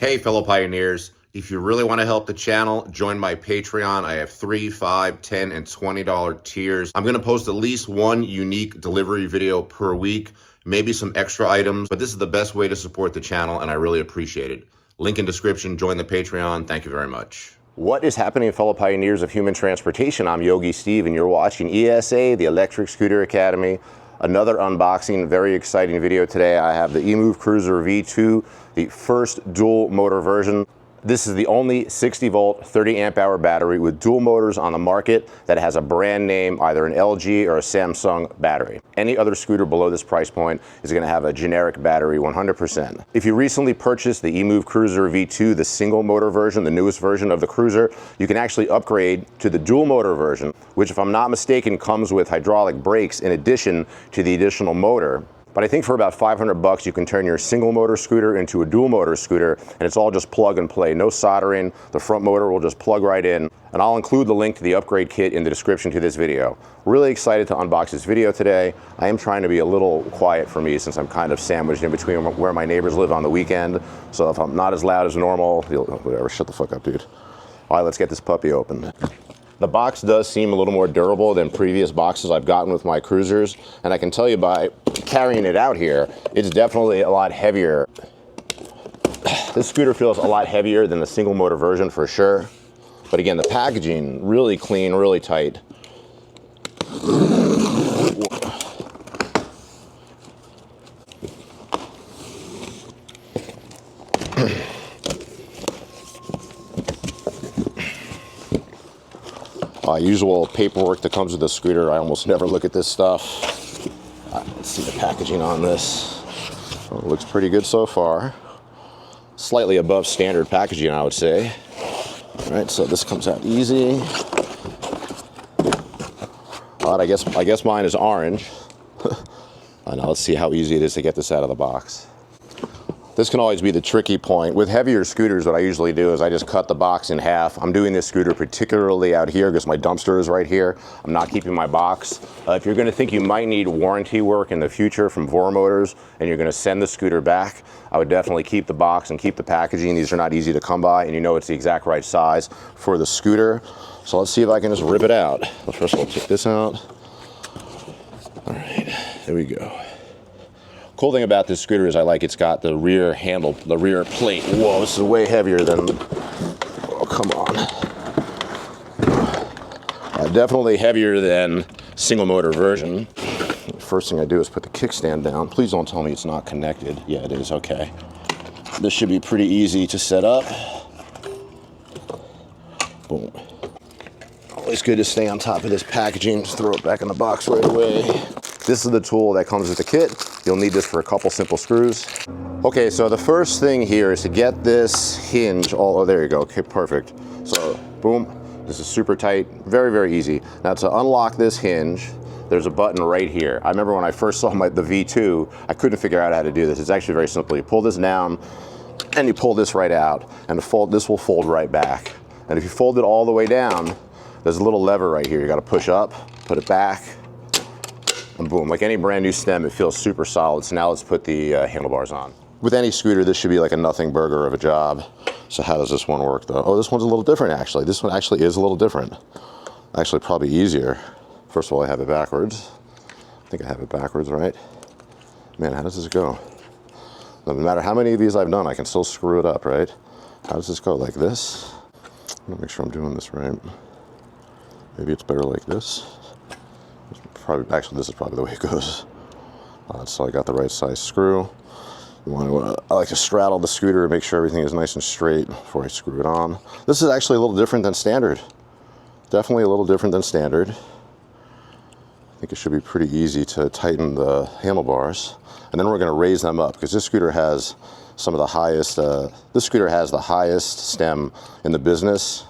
Hey, fellow pioneers. If you really want to help the channel, join my Patreon. I have $3, $5, $10, and $20 tiers. I'm going to post at least one unique delivery video per week, maybe some extra items, but this is the best way to support the channel, and I really appreciate it. Link in description. Join the Patreon. Thank you very much. What is happening, fellow pioneers of human transportation? I'm Yogi Steve, and you're watching ESA, the Electric Scooter Academy. Another unboxing, very exciting video today. I have the Emove Cruiser V2, the first dual motor version. This is the only 60 volt, 30 amp hour battery with dual motors on the market that has a brand name, either an LG or a Samsung battery. Any other scooter below this price point is going to have a generic battery 100%. If you recently purchased the Emove Cruiser V2, the single motor version, the newest version of the Cruiser, you can actually upgrade to the dual motor version, which if I'm not mistaken comes with hydraulic brakes in addition to the additional motor. But I think for about 500 bucks, you can turn your single motor scooter into a dual motor scooter, and it's all just plug and play, no soldering. The front motor will just plug right in, and I'll include the link to the upgrade kit in the description to this video. Really excited to unbox this video today. I am trying to be a little quiet for me since I'm kind of sandwiched in between where my neighbors live on the weekend. So if I'm not as loud as normal, whatever, shut the fuck up, dude. All right, let's get this puppy open. The box does seem a little more durable than previous boxes I've gotten with my Cruisers, and I can tell you by carrying it out here, it's definitely a lot heavier. This scooter feels a lot heavier than the single motor version for sure. But again, the packaging, really clean, really tight. Usual paperwork that comes with the scooter. I almost never look at this stuff. Let's see the packaging on this. Well, it looks pretty good so far. Slightly above standard packaging, I would say. All right, so this comes out easy. All right, I guess mine is orange. Now let's see how easy it is to get this out of the box. This can always be the tricky point. With heavier scooters, what I usually do is I just cut the box in half. I'm doing this scooter particularly out here because my dumpster is right here. I'm not keeping my box. If you're gonna think you might need warranty work in the future from Vor Motors and you're gonna send the scooter back, I would definitely keep the box and keep the packaging. These are not easy to come by, and you know it's the exact right size for the scooter. So let's see if I can just rip it out. Well, first of all, take this out. All right, there we go. Cool thing about this scooter is I like it's got the rear handle, the rear plate. Whoa, this is way heavier than, oh, come on. Definitely heavier than single motor version. First thing I do is put the kickstand down. Please don't tell me it's not connected. Yeah, it is, okay. This should be pretty easy to set up. Boom. Always good to stay on top of this packaging. Just throw it back in the box right away. This is the tool that comes with the kit. You'll need this for a couple simple screws. Okay, so the first thing here is to get this hinge. Oh, there you go. Okay, perfect. So, boom. This is super tight. Very, very easy. Now, to unlock this hinge, there's a button right here. I remember when I first saw the V2, I couldn't figure out how to do this. It's actually very simple. You pull this down, and you pull this right out, and this will fold right back. And if you fold it all the way down, there's a little lever right here. You got to push up, put it back, and boom, like any brand new stem, it feels super solid. So now let's put the handlebars on. With any scooter, this should be like a nothing burger of a job. So how does this one work though? Oh, this one's a little different actually. This one actually is a little different. Actually, probably easier. First of all, I have it backwards. I think I have it backwards, right? Man, how does this go? No matter how many of these I've done, I can still screw it up, right? How does this go? Like this? I'm gonna make sure I'm doing this right. Maybe it's better like this. Actually, this is probably the way it goes. So I got the right size screw. You want to, I like to straddle the scooter and make sure everything is nice and straight before I screw it on. This is actually a little different than standard. Definitely a little different than standard. I think it should be pretty easy to tighten the handlebars. And then we're going to raise them up because this scooter has some of the highest, this scooter has the highest stem in the business.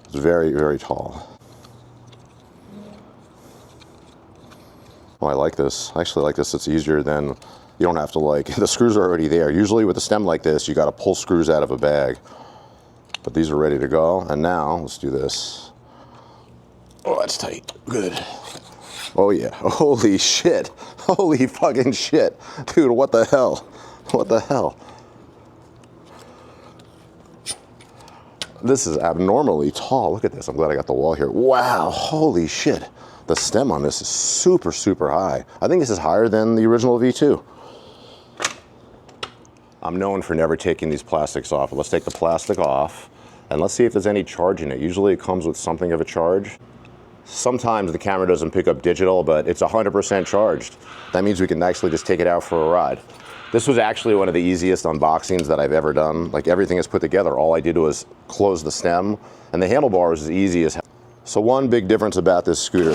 It's very, very tall. Oh, I like this. I actually like this. It's easier than, you don't have to the screws are already there. Usually with a stem like this, you got to pull screws out of a bag. But these are ready to go. And now, let's do this. Oh, that's tight. Good. Oh yeah. Holy shit. Holy fucking shit. Dude, what the hell? What the hell? This is abnormally tall. Look at this. I'm glad I got the wall here. Wow, holy shit. The stem on this is super, super high. I think this is higher than the original V2. I'm known for never taking these plastics off. Let's take the plastic off and let's see if there's any charge in it. Usually it comes with something of a charge. Sometimes the camera doesn't pick up digital, but it's 100% charged. That means we can actually just take it out for a ride. This was actually one of the easiest unboxings that I've ever done. Like, everything is put together. All I did was close the stem, and the handlebar was as easy as hell. So one big difference about this scooter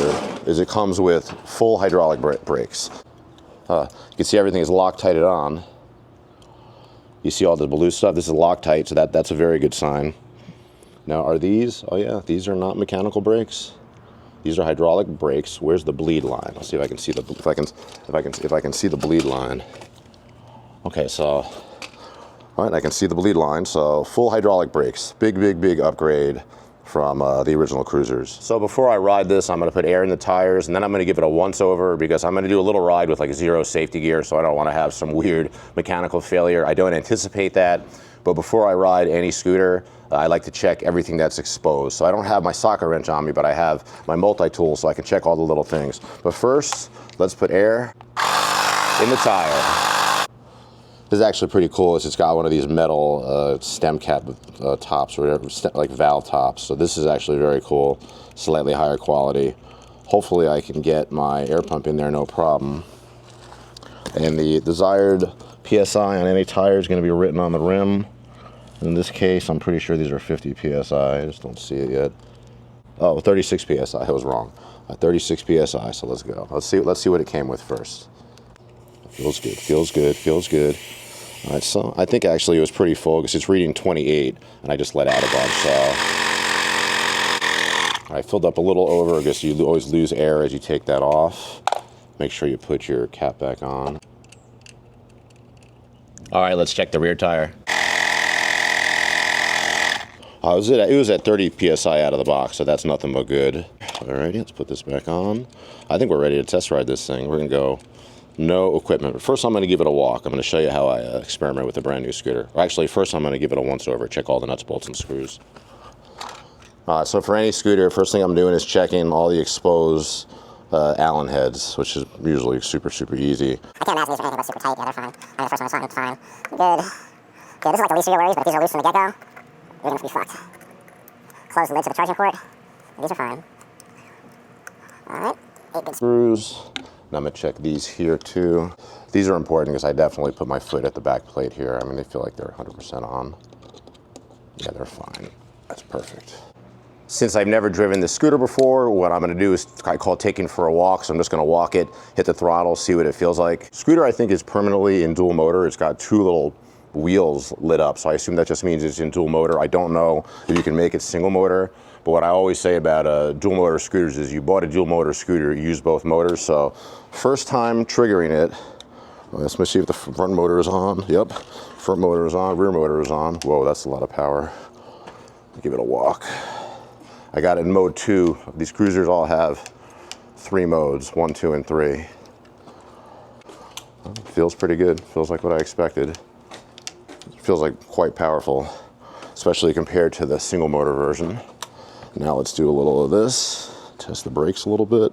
is it comes with full hydraulic brakes. You can see everything is Loctited on. You see all the blue stuff? This is Loctite, so that's a very good sign. Now, are these? Oh yeah, these are not mechanical brakes. These are hydraulic brakes. Where's the bleed line? Let's see if I can see the if I can see the bleed line. Okay, so all right, I can see the bleed line. So full hydraulic brakes. Big upgrade from the original Cruisers. So before I ride this, I'm going to put air in the tires, and then I'm going to give it a once-over because I'm going to do a little ride with like 0 safety gear, so I don't want to have some weird mechanical failure. I don't anticipate that, but before I ride any scooter, I like to check everything that's exposed. So I don't have my socket wrench on me, but I have my multi-tool so I can check all the little things. But first, let's put air in the tire. This is actually pretty cool. It's got one of these metal stem cap tops, or whatever, like valve tops. So this is actually very cool, slightly higher quality. Hopefully I can get my air pump in there no problem. And the desired PSI on any tire is going to be written on the rim. In this case, I'm pretty sure these are 50 PSI. I just don't see it yet. Oh, 36 PSI. I was wrong. 36 PSI. So let's go. Let's see what it came with first. Feels good. Feels good. Feels good. All right. So I think actually it was pretty full because it's reading 28, and I just let out a bunch. So I filled up a little over because you always lose air as you take that off. Make sure you put your cap back on. All right. Let's check the rear tire. It was at 30 PSI out of the box, so that's nothing but good. Alrighty, let's put this back on. I think we're ready to test ride this thing. We're gonna go no equipment. But first I'm gonna give it a walk. I'm gonna show you how I experiment with a brand new scooter. Or actually, first I'm gonna give it a once over, check all the nuts, bolts, and screws. So for any scooter, first thing I'm doing is checking all the exposed Allen heads, which is usually super easy. I can't imagine these are anything but super tight. Yeah, they're fine. And the first one was fine. Good. Yeah, this is like the least of your worries, but if these are loose from the get-go, you're going to be fucked. Close the lid to the charging port. These are fine. Alright, 8 good screws. And I'm going to check these here too. These are important because I definitely put my foot at the back plate here. I mean, they feel like they're 100% on. Yeah, they're fine. That's perfect. Since I've never driven this scooter before, what I'm going to do is I call taking for a walk. So I'm just going to walk it, hit the throttle, see what it feels like. Scooter, I think, is permanently in dual motor. It's got 2 little wheels lit up, so I assume that just means it's in dual motor. I don't know if you can make it single motor, but what I always say about dual motor scooters is you bought a dual motor scooter, you use both motors. So first time triggering it, let's see if the front motor is on. Yep, front motor is on, rear motor is on. Whoa, that's a lot of power. Give it a walk. I got it in mode 2. These Cruisers all have 3 modes, 1, 2, and 3. Feels pretty good, feels like what I expected. Feels like quite powerful, especially compared to the single motor version. Now let's do a little of this. Test the brakes a little bit.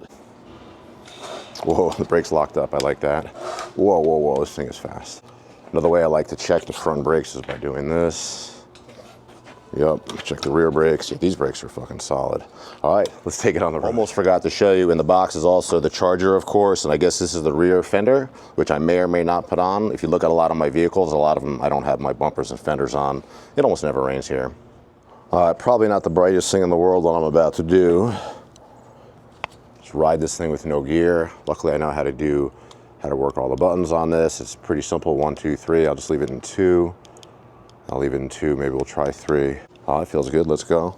Whoa, the brakes locked up. I like that. Whoa, this thing is fast. Another way I like to check the front brakes is by doing this. Yep, check the rear brakes. Yeah, these brakes are fucking solid. All right, let's take it on the road. Almost forgot to show you, in the box is also the charger, of course, and I guess this is the rear fender, which I may or may not put on. If you look at a lot of my vehicles, a lot of them, I don't have my bumpers and fenders on. It almost never rains here. Probably not the brightest thing in the world what I'm about to do. Just ride this thing with no gear. Luckily, I know how to work all the buttons on this. It's pretty simple, 1, 2, 3. I'll just leave it in 2. I'll leave it in 2, maybe we'll try 3. Oh, it feels good, let's go.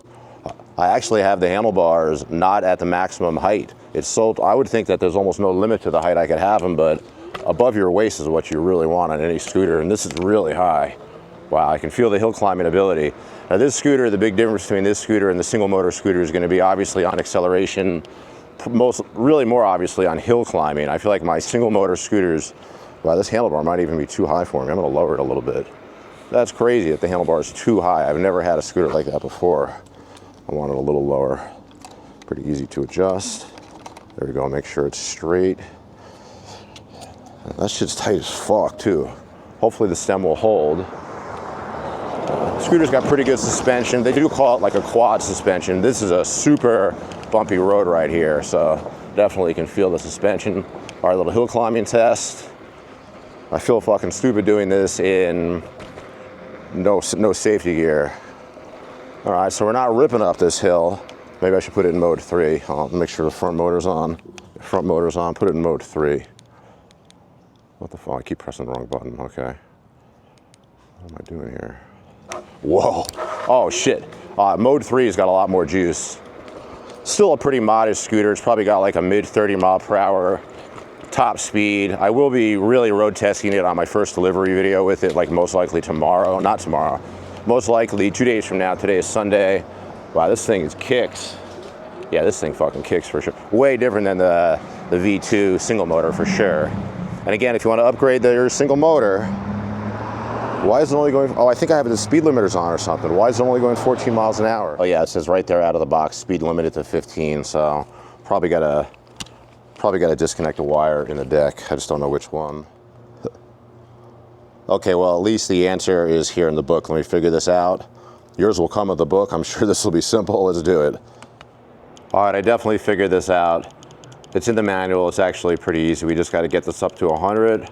I actually have the handlebars not at the maximum height. It's so, I would think that there's almost no limit to the height I could have them, but above your waist is what you really want on any scooter, and this is really high. Wow, I can feel the hill climbing ability. Now this scooter, the big difference between this scooter and the single motor scooter is gonna be obviously on acceleration, really more obviously on hill climbing. I feel like my single motor scooters, wow, this handlebar might even be too high for me. I'm gonna lower it a little bit. That's crazy that the handlebar is too high. I've never had a scooter like that before. I want it a little lower. Pretty easy to adjust. There we go, make sure it's straight. That shit's tight as fuck too. Hopefully the stem will hold. Scooter's got pretty good suspension. They do call it like a quad suspension. This is a super bumpy road right here, so definitely can feel the suspension. Our little hill climbing test. I feel fucking stupid doing this in no safety gear. All right, so we're not ripping up this hill. Maybe I should put it in mode 3. I'll make sure the front motor's on. Front motor's on, put it in mode 3. What the fuck, I keep pressing the wrong button, okay. What am I doing here? Whoa, oh shit. Mode 3 has got a lot more juice. Still a pretty modest scooter. It's probably got like a mid 30 mile per hour top speed. I will be really road testing it on my first delivery video with it, like most likely tomorrow. Not tomorrow, most likely 2 days from now. Today is Sunday. Wow, this thing is kicks. Yeah, this thing fucking kicks for sure. Way different than the V2 single motor for sure. And again, if you want to upgrade your single motor, why is it only going, oh, I think I have the speed limiters on or something. Why is it only going 14 miles an hour? Oh yeah, it says right there out of the box, speed limited to 15, so probably gotta disconnect a wire in the deck. I just don't know which one. Okay, well, at least the answer is here in the book. Let me figure this out. Yours will come with the book. I'm sure this will be simple. Let's do it. All right, I definitely figured this out. It's in the manual. It's actually pretty easy. We just got to get this up to 100.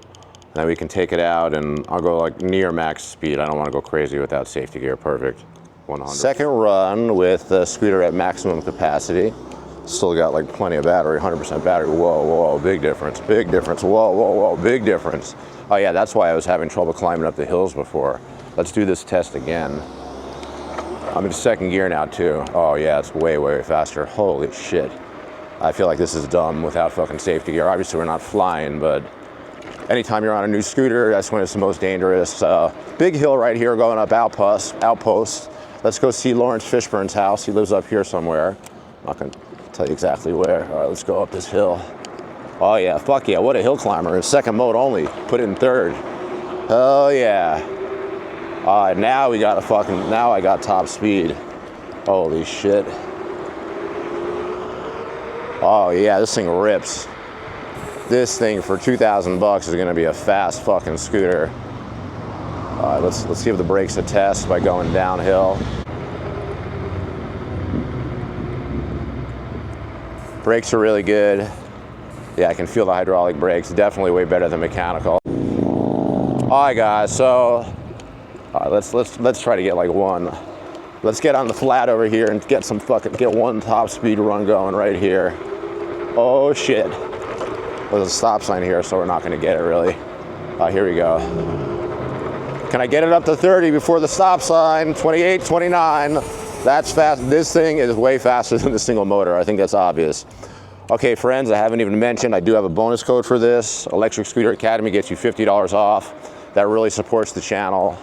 Then we can take it out, and I'll go like near max speed. I don't want to go crazy without safety gear. Perfect. 100. Second run with the scooter at maximum capacity. Still got like plenty of battery, 100% battery. Whoa, whoa, big difference, big difference. Whoa, whoa, whoa, big difference. Oh yeah, that's why I was having trouble climbing up the hills before. Let's do this test again. I'm in second gear now too. Oh yeah, it's way, way faster. Holy shit. I feel like this is dumb without fucking safety gear. Obviously we're not flying, but anytime you're on a new scooter, that's when it's the most dangerous. Big hill right here going up Outpost. Let's go see Lawrence Fishburne's house. He lives up here somewhere. I'm not gonna tell you exactly where. All right, let's go up this hill. Oh yeah, fuck yeah, what a hill climber. In second mode only, put it in third. Oh yeah. All right, now we got a fucking, now I got top speed. Holy shit. Oh yeah, this thing rips. This thing for 2,000 bucks is gonna be a fast fucking scooter. All right, let's give the brakes a test by going downhill. Brakes are really good. Yeah, I can feel the hydraulic brakes. Definitely way better than mechanical. All right, guys. So let's try to get like one. Let's get on the flat over here and get one top speed run going right here. Oh shit. There's a stop sign here, so we're not going to get it really. Here we go. Can I get it up to 30 before the stop sign? 28, 29. That's fast. This thing is way faster than the single motor. I think that's obvious. Okay, friends, I haven't even mentioned, I do have a bonus code for this. Electric Scooter Academy gets you $50 off. That really supports the channel.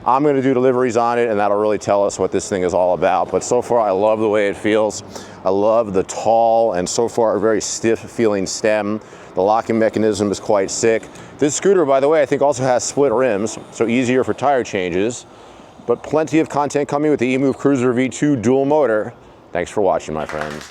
I'm going to do deliveries on it, and that'll really tell us what this thing is all about. But so far, I love the way it feels. I love the tall and so far very stiff feeling stem. The locking mechanism is quite sick. This scooter, by the way, I think also has split rims, so easier for tire changes. But plenty of content coming with the Emove Cruiser V2 dual motor. Thanks for watching, my friends.